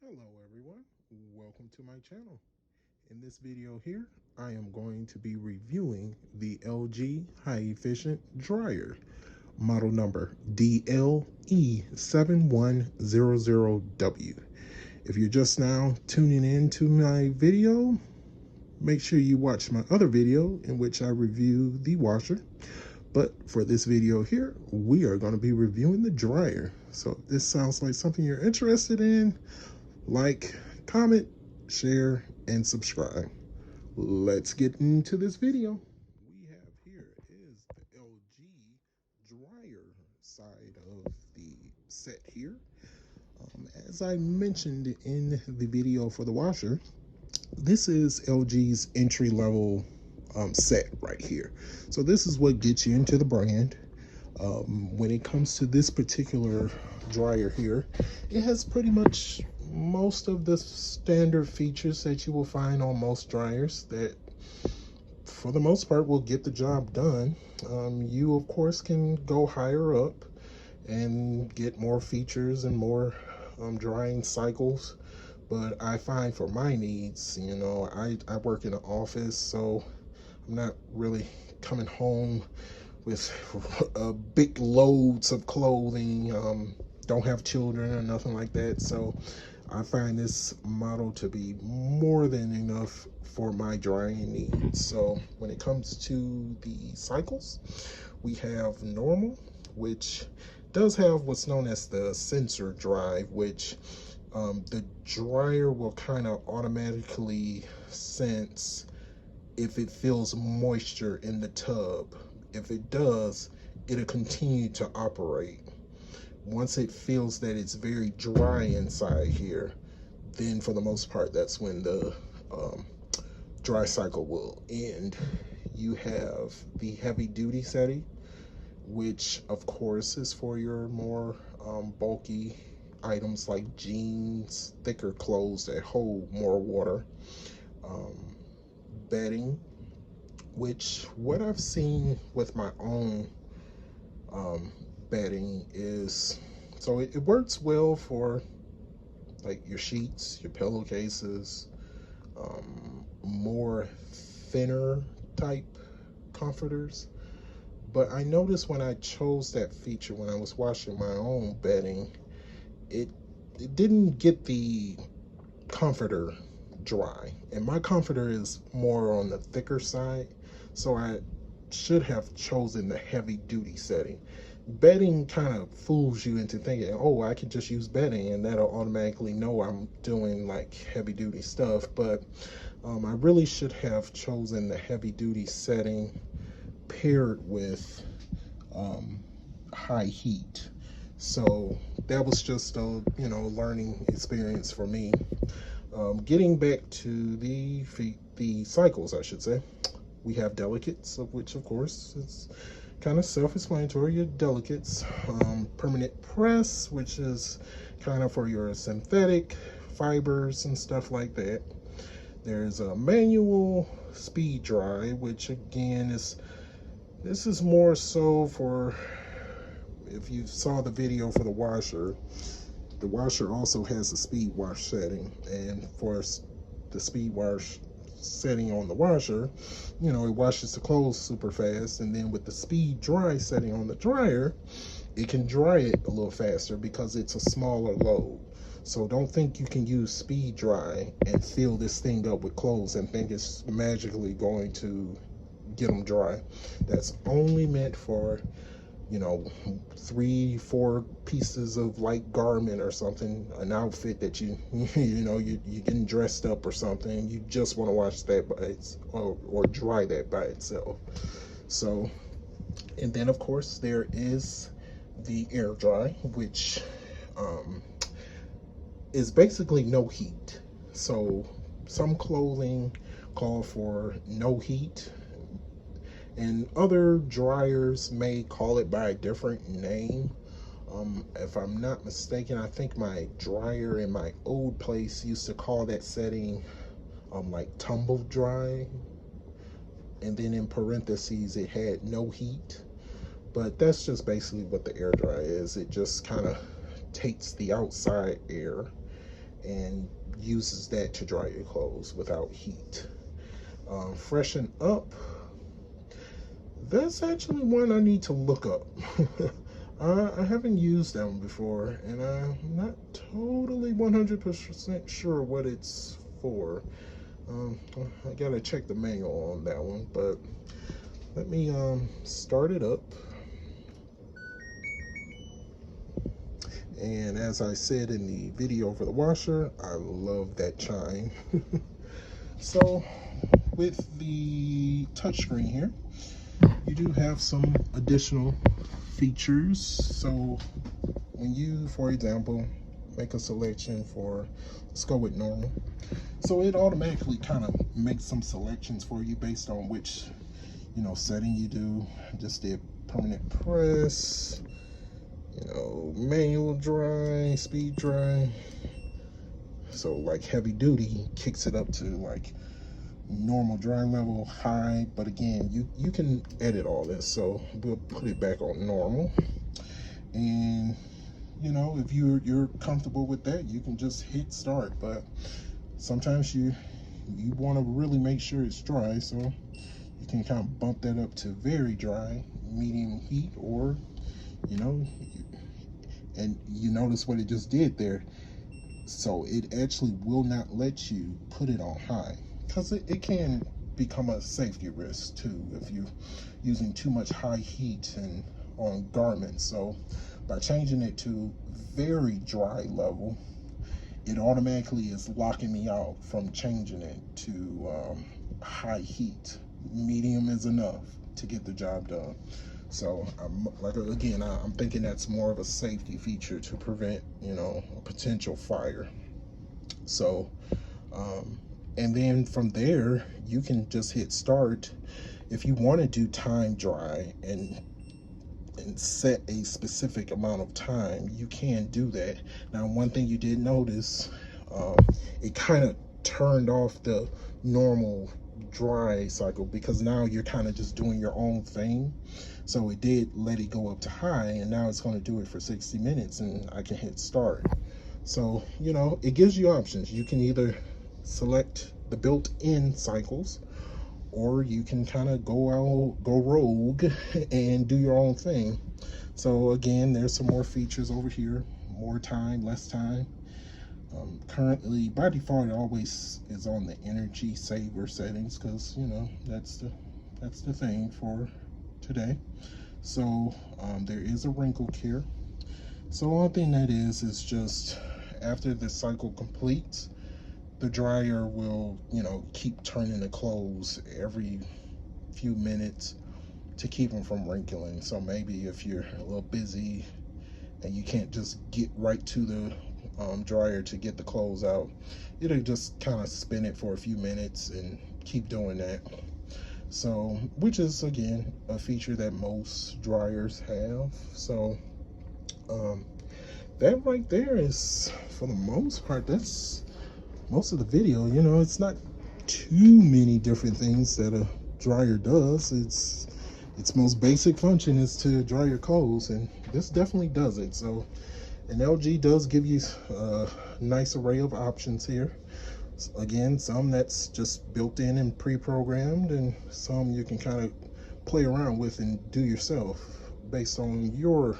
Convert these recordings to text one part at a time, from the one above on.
Hello everyone, welcome to my channel. In this video here, I am going to be reviewing the LG High Efficient Dryer, model number DLE7100W. If you're just now tuning in to my video, make sure you watch my other video in which I review the washer. But for this video here, we are going to be reviewing the dryer. So if this sounds like something you're interested in, like, comment, share, and subscribe. Let's get into this video. We have here is the LG dryer side of the set here. As I mentioned in the video for the washer, this is LG's entry level set right here. So this is what gets you into the brand. When it comes to this particular dryer here, it has pretty much most of the standard features that you will find on most dryers that for the most part will get the job done. You of course can go higher up and get more features and more drying cycles, but I find for my needs, I work in an office, so I'm not really coming home with big loads of clothing, don't have children or nothing like that, so I find this model to be more than enough for my drying needs. So when it comes to the cycles, we have normal, which does have what's known as the sensor drive, which the dryer will kind of automatically sense if it feels moisture in the tub. If it does, it'll continue to operate. Once it feels that it's very dry inside here, then for the most part, that's when the dry cycle will end. You have the heavy duty setting, which of course is for your more bulky items like jeans, thicker clothes that hold more water. Bedding, which what I've seen with my own bedding is, so it works well for like your sheets, your pillowcases, more thinner type comforters. But I noticed when I chose that feature when I was washing my own bedding, it didn't get the comforter dry, and my comforter is more on the thicker side, so I should have chosen the heavy duty setting. Bedding kind of fools you into thinking, oh, I can just use bedding and that'll automatically know I'm doing like heavy duty stuff, but I really should have chosen the heavy duty setting paired with high heat. So that was just a learning experience for me. Getting back to the cycles, I should say, we have delicates, of which of course it's kind of self-explanatory. Your delicates, permanent press, which is kind of for your synthetic fibers and stuff like that. There's a manual speed dry, which again this is more so for, if you saw the video for the washer also has a speed wash setting, and for the speed wash setting on the washer, it washes the clothes super fast, and then with the speed dry setting on the dryer, it can dry it a little faster because it's a smaller load. So don't think you can use speed dry and fill this thing up with clothes and think it's magically going to get them dry. That's only meant for 3-4 pieces of light garment or something, an outfit that you're getting dressed up or something, you just want to wash that or dry that by itself. So, and then of course there is the air dry, which is basically no heat. So some clothing call for no heat, and other dryers may call it by a different name. If I'm not mistaken, I think my dryer in my old place used to call that setting like tumble dry, and then in parentheses it had no heat. But that's just basically what the air dry is. It just kind of takes the outside air and uses that to dry your clothes without heat. Freshen up, that's actually one I need to look up. I haven't used that one before, and I'm not totally 100% sure what it's for. I gotta check the manual on that one, but let me start it up. And as I said in the video for the washer, I love that chime. So with the touchscreen here, you do have some additional features. So when you, for example, make a selection for, let's go with normal. So it automatically kind of makes some selections for you based on which, setting you do. Just did permanent press, manual dry, speed dry. So like heavy duty kicks it up to like normal dry level, high, but again, you can edit all this, so we'll put it back on normal. And if you're comfortable with that, you can just hit start. But sometimes you want to really make sure it's dry, so you can kind of bump that up to very dry, medium heat, or and you notice what it just did there. So it actually will not let you put it on high, because it can become a safety risk too if you're using too much high heat and on garments. So by changing it to very dry level, it automatically is locking me out from changing it to high heat. Medium is enough to get the job done. So I'm thinking that's more of a safety feature to prevent a potential fire. So and then from there you can just hit start. If you want to do time dry and set a specific amount of time, you can do that. Now, one thing you did notice, it kind of turned off the normal dry cycle, because now you're kind of just doing your own thing. So it did let it go up to high, and now it's going to do it for 60 minutes, and I can hit start. So it gives you options. You can either select the built-in cycles, or you can kind of go rogue and do your own thing. So again, there's some more features over here. More time, less time. Currently, by default, it always is on the energy saver settings, because that's the thing for today. So there is a wrinkle here. So one thing that is just after the cycle completes, the dryer will keep turning the clothes every few minutes to keep them from wrinkling. So maybe if you're a little busy and you can't just get right to the dryer to get the clothes out, it'll just kind of spin it for a few minutes and keep doing that. So, which is again a feature that most dryers have. So that right there is, for the most part, that's most of the video. It's not too many different things that a dryer does. Its most basic function is to dry your clothes, and this definitely does it. So, and LG does give you a nice array of options here. So again, some that's just built in and pre-programmed, and some you can kind of play around with and do yourself based on your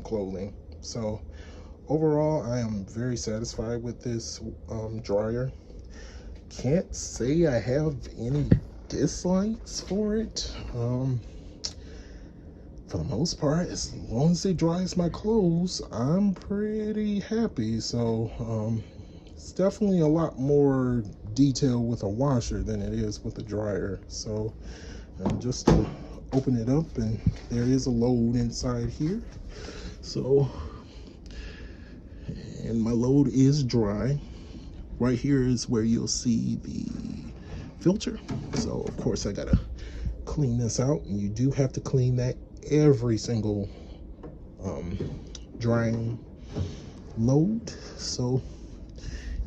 clothing. So overall, I am very satisfied with this dryer. Can't say I have any dislikes for it. For the most part, as long as it dries my clothes, I'm pretty happy. So it's definitely a lot more detail with a washer than it is with a dryer. So just to open it up, and there is a load inside here. So, and my load is dry. Right here is where you'll see the filter. So of course I gotta clean this out, and you do have to clean that every single drying load. So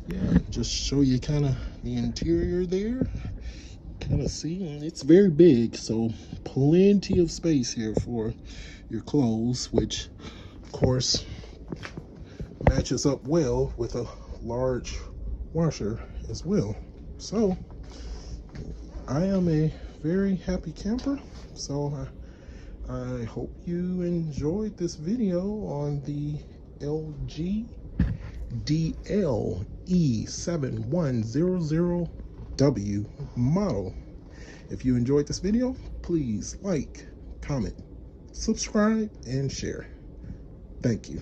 yeah, just show you kind of the interior there. Kind of see, and it's very big, so plenty of space here for your clothes, which of course matches up well with a large washer as well. So I am a very happy camper. So I hope you enjoyed this video on the LG DLE7100W model. If you enjoyed this video, please like, comment, subscribe, and share. Thank you.